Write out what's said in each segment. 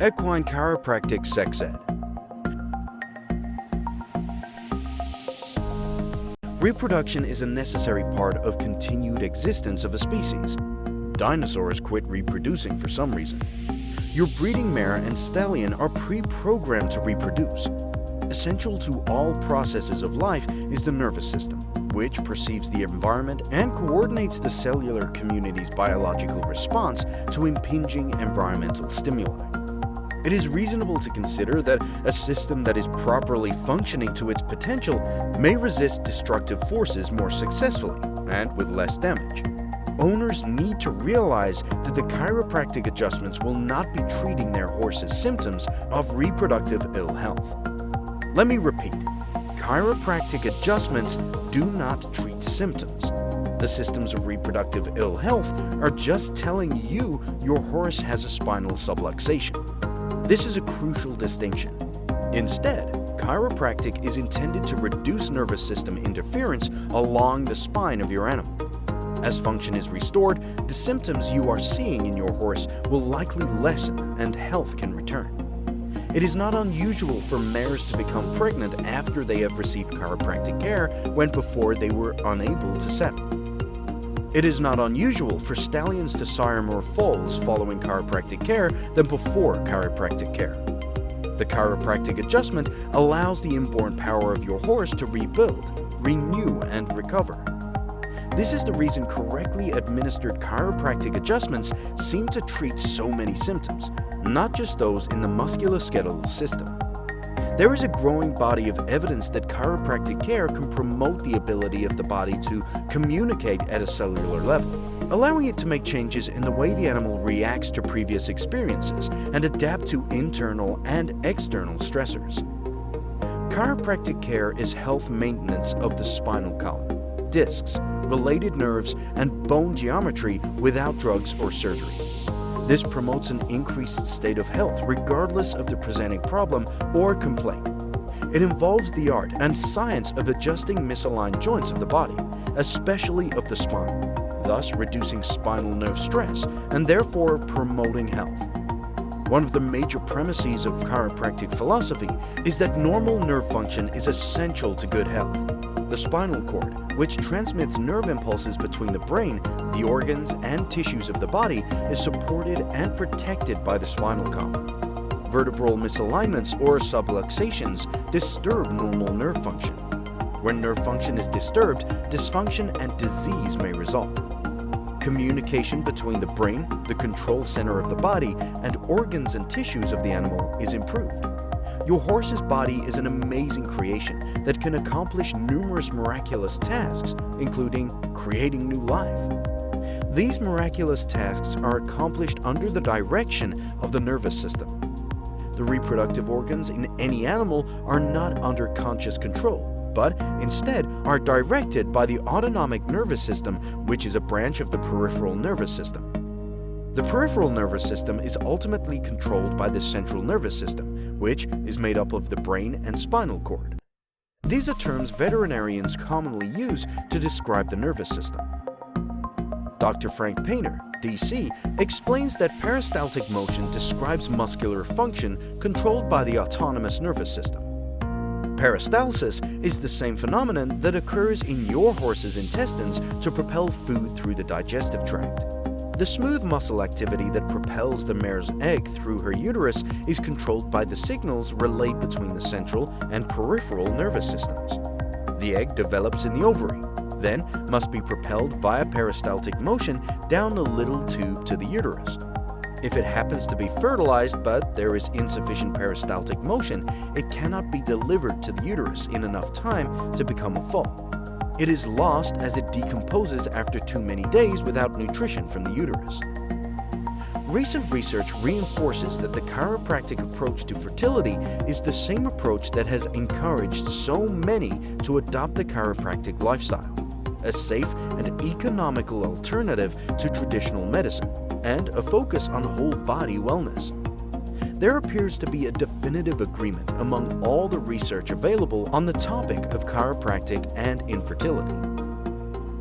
Equine Chiropractic Sex Ed. Reproduction is a necessary part of continued existence of a species. Dinosaurs quit reproducing for some reason. Your breeding mare and stallion are pre-programmed to reproduce. Essential to all processes of life is the nervous system, which perceives the environment and coordinates the cellular community's biological response to impinging environmental stimuli. It is reasonable to consider that a system that is properly functioning to its potential may resist destructive forces more successfully and with less damage. Owners need to realize that the chiropractic adjustments will not be treating their horse's symptoms of reproductive ill health. Let me repeat, chiropractic adjustments do not treat symptoms. The symptoms of reproductive ill health are just telling you your horse has a spinal subluxation. This is a crucial distinction. Instead, chiropractic is intended to reduce nervous system interference along the spine of your animal. As function is restored, the symptoms you are seeing in your horse will likely lessen and health can return. It is not unusual for mares to become pregnant after they have received chiropractic care when before they were unable to settle. It is not unusual for stallions to sire more foals following chiropractic care than before chiropractic care. The chiropractic adjustment allows the inborn power of your horse to rebuild, renew, and recover. This is the reason correctly administered chiropractic adjustments seem to treat so many symptoms, not just those in the musculoskeletal system. There is a growing body of evidence that chiropractic care can promote the ability of the body to communicate at a cellular level, allowing it to make changes in the way the animal reacts to previous experiences and adapt to internal and external stressors. Chiropractic care is health maintenance of the spinal column, discs, related nerves, and bone geometry without drugs or surgery. This promotes an increased state of health regardless of the presenting problem or complaint. It involves the art and science of adjusting misaligned joints of the body, especially of the spine, thus reducing spinal nerve stress and therefore promoting health. One of the major premises of chiropractic philosophy is that normal nerve function is essential to good health. The spinal cord, which transmits nerve impulses between the brain, the organs, and tissues of the body, is supported and protected by the spinal column. Vertebral misalignments or subluxations disturb normal nerve function. When nerve function is disturbed, dysfunction and disease may result. Communication between the brain, the control center of the body, and organs and tissues of the animal is improved. Your horse's body is an amazing creation that can accomplish numerous miraculous tasks, including creating new life. These miraculous tasks are accomplished under the direction of the nervous system. The reproductive organs in any animal are not under conscious control, but instead are directed by the autonomic nervous system, which is a branch of the peripheral nervous system. The peripheral nervous system is ultimately controlled by the central nervous system, which is made up of the brain and spinal cord. These are terms veterinarians commonly use to describe the nervous system. Dr. Frank Painter, DC, explains that peristaltic motion describes muscular function controlled by the autonomous nervous system. Peristalsis is the same phenomenon that occurs in your horse's intestines to propel food through the digestive tract. The smooth muscle activity that propels the mare's egg through her uterus is controlled by the signals relayed between the central and peripheral nervous systems. The egg develops in the ovary, then must be propelled via peristaltic motion down a little tube to the uterus. If it happens to be fertilized but there is insufficient peristaltic motion, it cannot be delivered to the uterus in enough time to become a foal. It is lost as it decomposes after too many days without nutrition from the uterus. Recent research reinforces that the chiropractic approach to fertility is the same approach that has encouraged so many to adopt the chiropractic lifestyle, a safe and economical alternative to traditional medicine, and a focus on whole body wellness. There appears to be a definitive agreement among all the research available on the topic of chiropractic and infertility.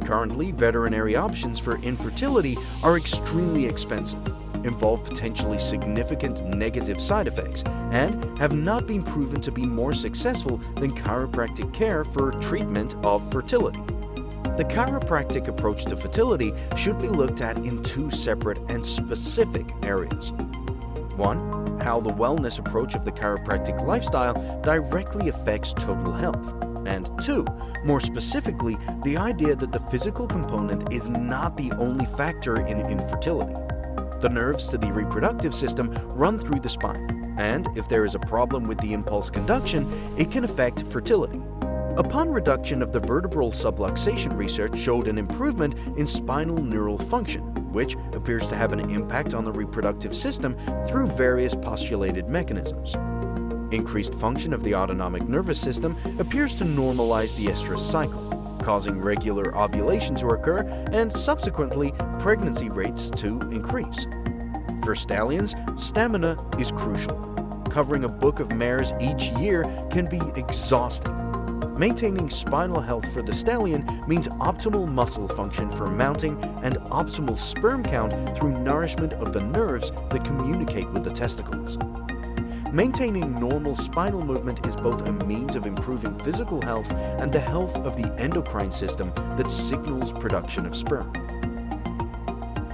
Currently, veterinary options for infertility are extremely expensive. involve potentially significant negative side effects and have not been proven to be more successful than chiropractic care for treatment of fertility. The chiropractic approach to fertility should be looked at in two separate and specific areas. One, how the wellness approach of the chiropractic lifestyle directly affects total health. And two, more specifically, the idea that the physical component is not the only factor in infertility. The nerves to the reproductive system run through the spine, and if there is a problem with the impulse conduction, it can affect fertility. Upon reduction of the vertebral subluxation, research showed an improvement in spinal neural function, which appears to have an impact on the reproductive system through various postulated mechanisms. Increased function of the autonomic nervous system appears to normalize the estrous cycle, causing regular ovulation to occur and subsequently pregnancy rates to increase. For stallions, stamina is crucial. Covering a book of mares each year can be exhausting. Maintaining spinal health for the stallion means optimal muscle function for mounting and optimal sperm count through nourishment of the nerves that communicate with the testicles. Maintaining normal spinal movement is both a means of improving physical health and the health of the endocrine system that signals production of sperm.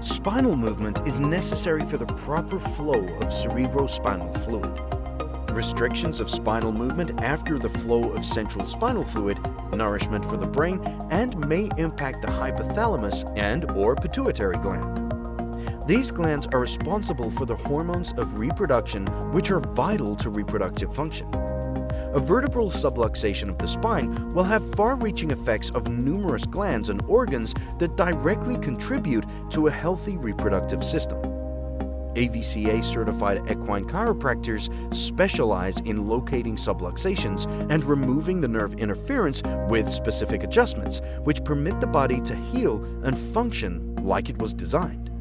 Spinal movement is necessary for the proper flow of cerebrospinal fluid. Restrictions of spinal movement after the flow of central spinal fluid, nourishment for the brain, and may impact the hypothalamus and/or pituitary gland. These glands are responsible for the hormones of reproduction, which are vital to reproductive function. A vertebral subluxation of the spine will have far-reaching effects of numerous glands and organs that directly contribute to a healthy reproductive system. AVCA-certified equine chiropractors specialize in locating subluxations and removing the nerve interference with specific adjustments, which permit the body to heal and function like it was designed.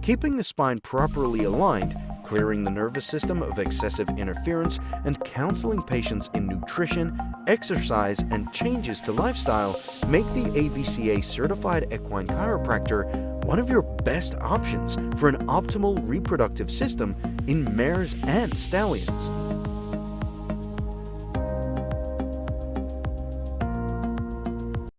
Keeping the spine properly aligned, clearing the nervous system of excessive interference, and counseling patients in nutrition, exercise, and changes to lifestyle make the AVCA-certified equine chiropractor one of your best options for an optimal reproductive system in mares and stallions.